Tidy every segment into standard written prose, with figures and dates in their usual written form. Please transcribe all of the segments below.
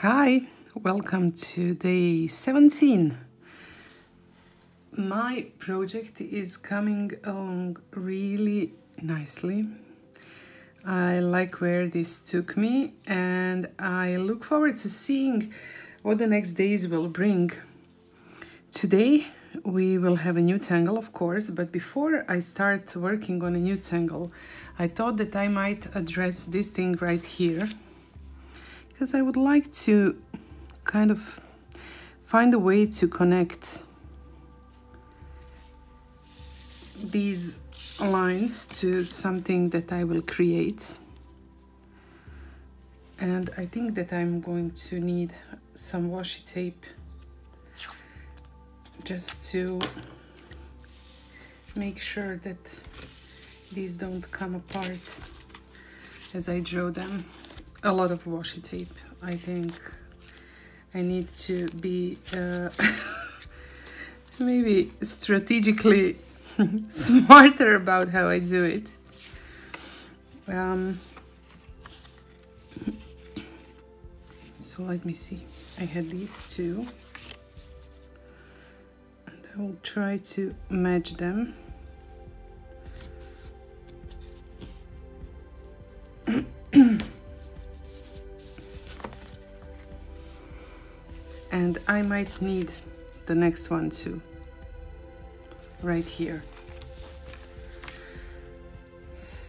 Hi, welcome to day 17. My project is coming along really nicely. I like where this took me and I look forward to seeing what the next days will bring. Today we will have a new tangle, of course, but before I start working on a new tangle, I thought that I might address this thing right here, because I would like to kind of find a way to connect these lines to something that I will create. And I think that I'm going to need some washi tape just to make sure that these don't come apart as I draw them. A lot of washi tape. I think I need to be maybe strategically smarter about how I do it. So let me see. I had these two and I will try to match them. And I might need the next one too, right here.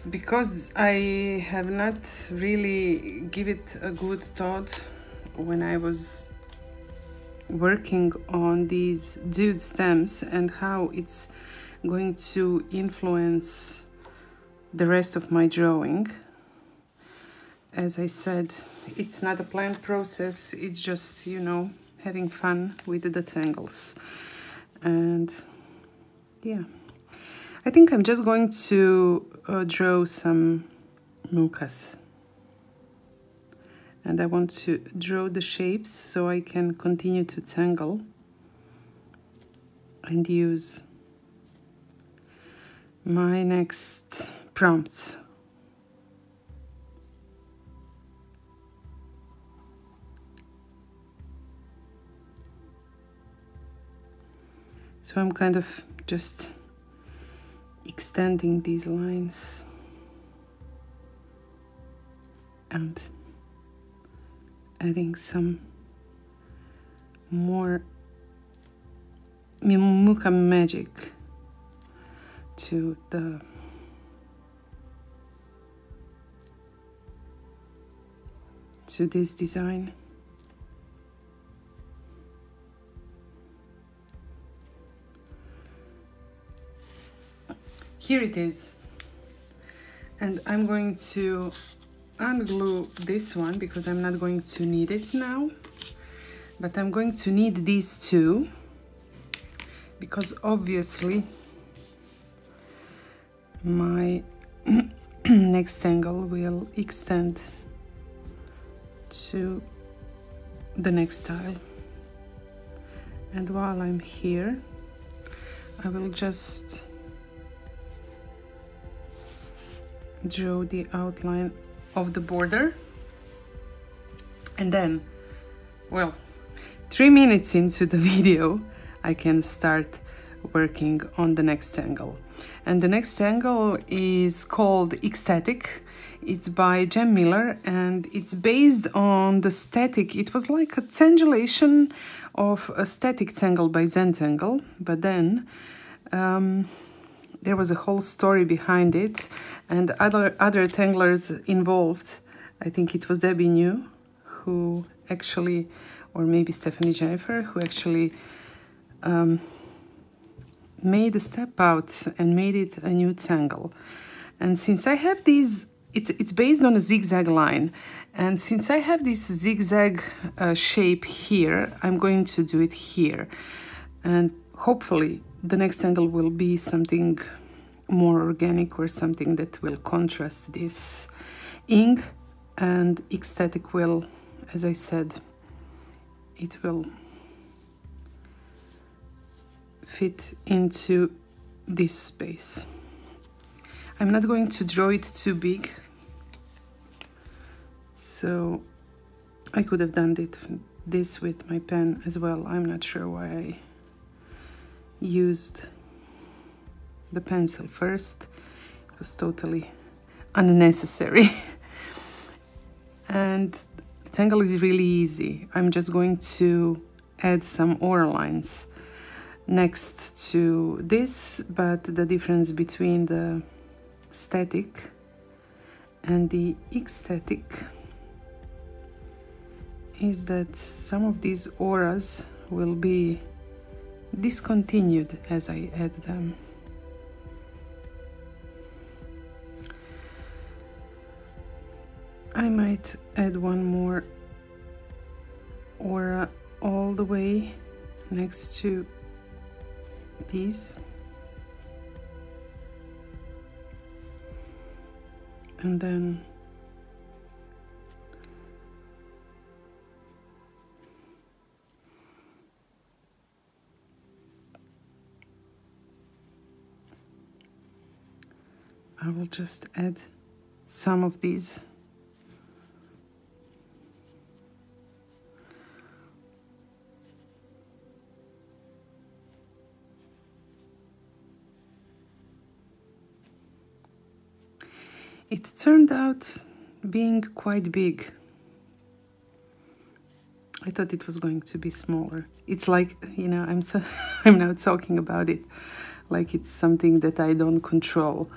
Because I have not really give it a good thought when I was working on these dude stems and how it's going to influence the rest of my drawing. As I said, it's not a planned process, it's just, you know, having fun with the tangles. And yeah, I think I'm just going to draw some mucus. And I want to draw the shapes so I can continue to tangle and use my next prompts. So I'm kind of just extending these lines and adding some more muka magic to this design. Here it is, and I'm going to unglue this one because I'm not going to need it now, but I'm going to need these two because obviously my next tangle will extend to the next tile. And while I'm here, I will just draw the outline of the border, and then, well, 3 minutes into the video I can start working on the next tangle. And the next tangle is called Ecstatic. It's by Jem Miller and it's based on the static. It was like a tangulation of a static tangle by Zentangle, but then there was a whole story behind it and other tanglers involved. I think it was Debbie New who actually, or maybe Stephanie Jennifer, who actually made a step out and made it a new tangle. And since I have these, it's based on a zigzag line, and since I have this zigzag shape here, I'm going to do it here. And hopefully the next tangle will be something more organic or something that will contrast this ink, and Ecstatic will, as I said, it will fit into this space. I'm not going to draw it too big, so I could have done this with my pen as well. I'm not sure why I used the pencil first. It was totally unnecessary. And the tangle is really easy. I'm just going to add some aura lines next to this, but the difference between the static and the ecstatic is that some of these auras will be discontinued as I add them. I might add one more aura all the way next to these, and then I will just add some of these. It turned out being quite big. I thought it was going to be smaller. It's like, you know, I'm now talking about it like it's something that I don't control.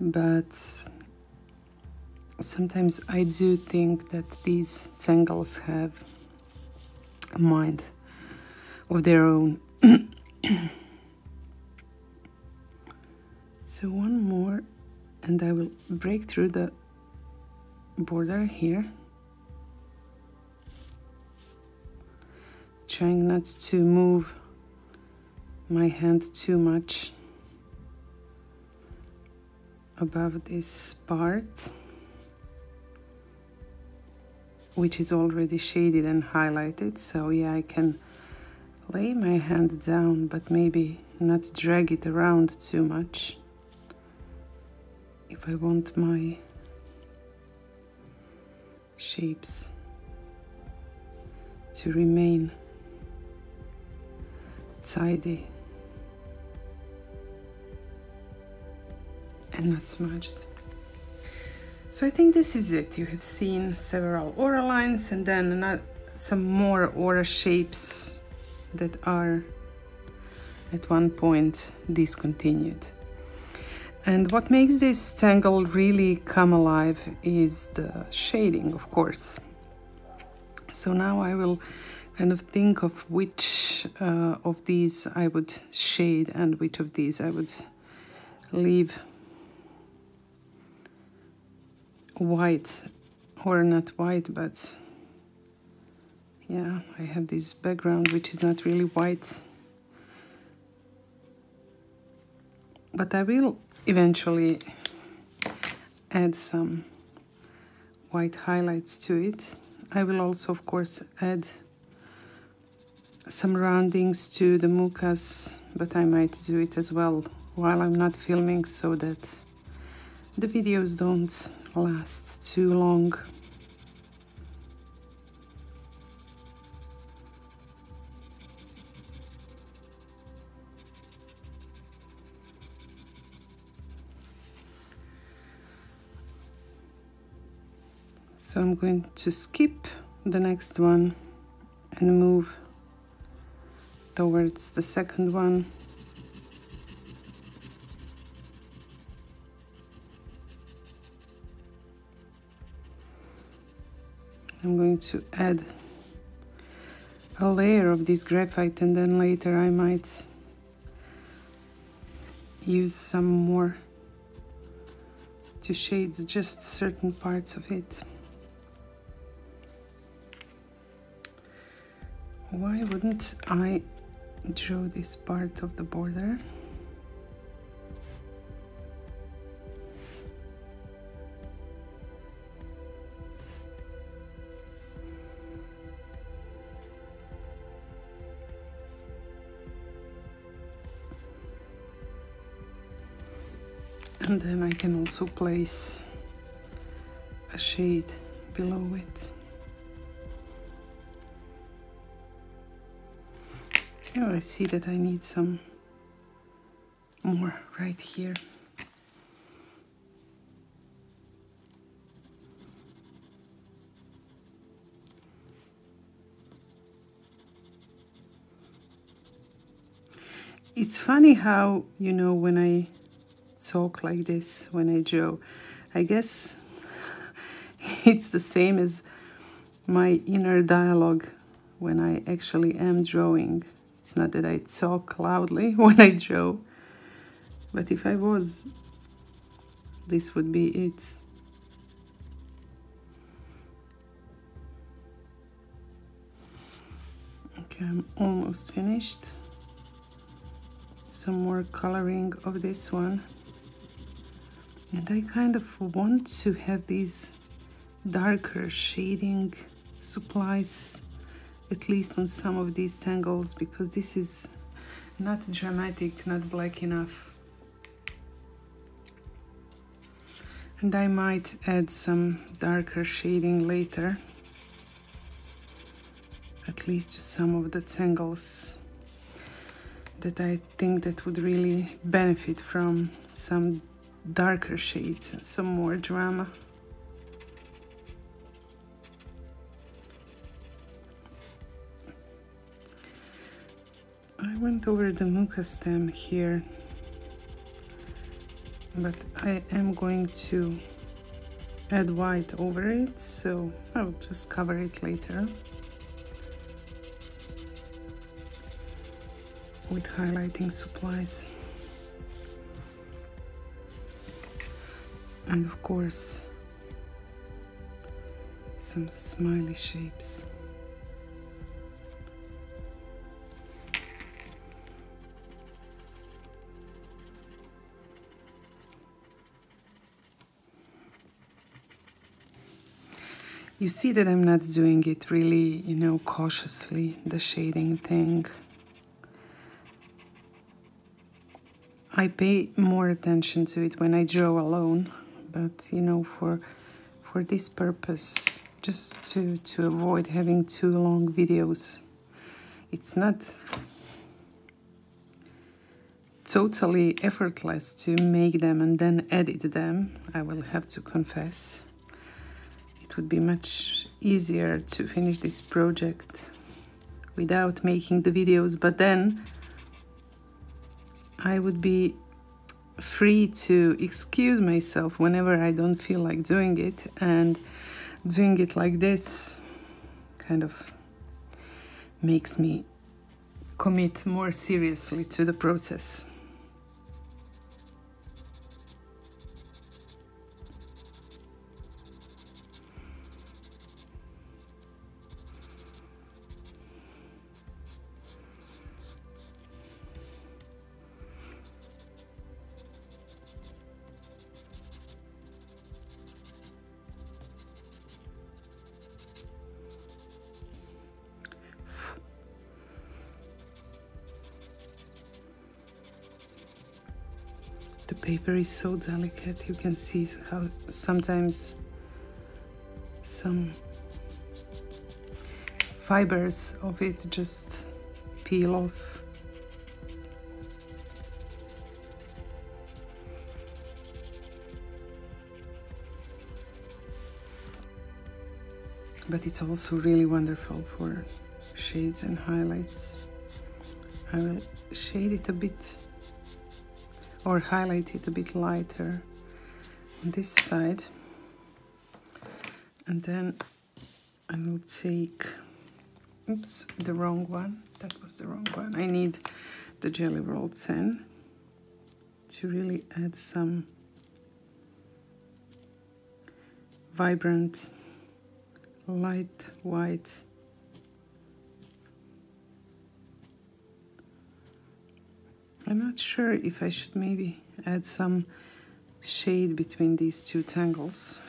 But sometimes I do think that these tangles have a mind of their own. So one more, and I will break through the border here, trying not to move my hand too much above this part, which is already shaded and highlighted. So yeah, I can lay my hand down, but maybe not drag it around too much if I want my shapes to remain tidy and not smudged. So I think this is it. You have seen several aura lines and then some more aura shapes that are at one point discontinued. And what makes this tangle really come alive is the shading, of course. So now I will kind of think of which of these I would shade and which of these I would leave white, or not white, but yeah, I have this background which is not really white, but I will eventually add some white highlights to it. I will also, of course, add some roundings to the mucas, but I might do it as well while I'm not filming so that the videos don't last too long. So I'm going to skip the next one and move towards the second one. I'm going to add a layer of this graphite, and then later I might use some more to shade just certain parts of it. Why wouldn't I draw this part of the border? And then I can also place a shade below it. Oh, I see that I need some more right here. It's funny how, you know, when I talk like this, when I draw, I guess it's the same as my inner dialogue when I actually am drawing. It's not that I talk loudly when I draw, but if I was, this would be it. Okay, I'm almost finished. Some more coloring of this one. And I kind of want to have these darker shading supplies, at least on some of these tangles, because this is not dramatic, not black enough. And I might add some darker shading later, at least to some of the tangles that I think that would really benefit from some darker shades and some more drama. I went over the Muka stem here, but I am going to add white over it, so I'll just cover it later with highlighting supplies. And of course, some smiley shapes. You see that I'm not doing it really, you know, cautiously, the shading thing. I pay more attention to it when I draw alone, but you know, for this purpose, just to avoid having too long videos, it's not totally effortless to make them and then edit them, I will have to confess. It would be much easier to finish this project without making the videos, but then I would be free to excuse myself whenever I don't feel like doing it, and doing it like this kind of makes me commit more seriously to the process. The paper is so delicate, you can see how sometimes some fibers of it just peel off. But it's also really wonderful for shades and highlights. I will shade it a bit, or highlight it a bit lighter on this side, and then I will take, oops, the wrong one, that was the wrong one. I need the Jelly Roll 10 to really add some vibrant light white. I'm not sure if I should maybe add some shade between these two tangles.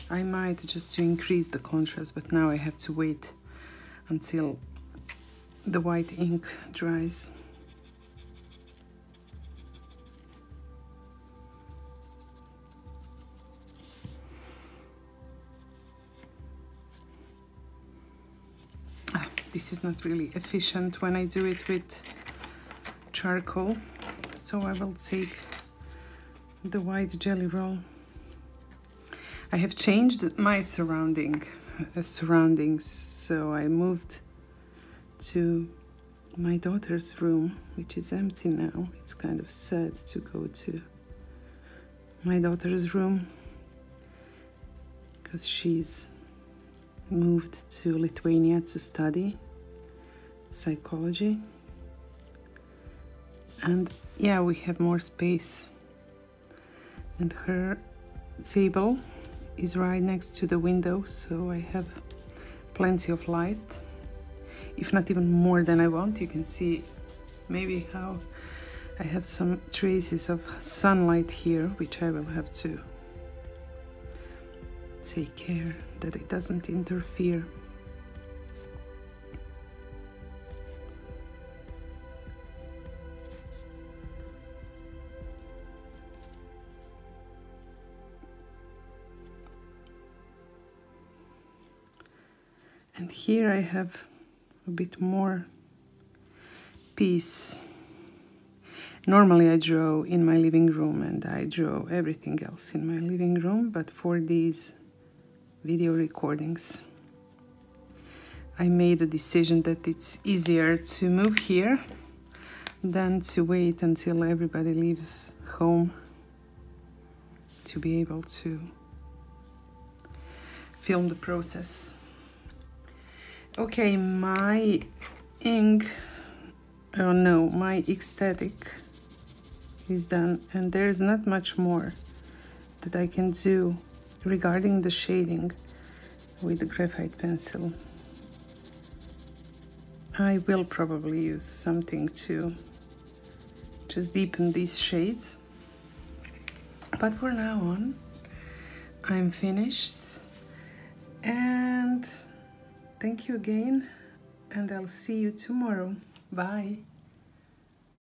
I might, just to increase the contrast, but now I have to wait until the white ink dries. this is not really efficient when I do it with charcoal, so I will take the white jelly roll. I have changed my surroundings, so I moved to my daughter's room, which is empty now. It's kind of sad to go to my daughter's room because she's moved to Lithuania to study psychology. And yeah, we have more space. And her table is right next to the window, so I have plenty of light. If not even more than I want. You can see maybe how I have some traces of sunlight here, which I will have to take care that it doesn't interfere. And here I have a bit more peace. Normally I draw in my living room and I draw everything else in my living room, but for these video recordings I made a decision that it's easier to move here than to wait until everybody leaves home to be able to film the process. Okay, my my Ecstatic is done, and there's not much more that I can do regarding the shading with the graphite pencil. I will probably use something to just deepen these shades, but for now on I'm finished, and thank you again, and I'll see you tomorrow. Bye.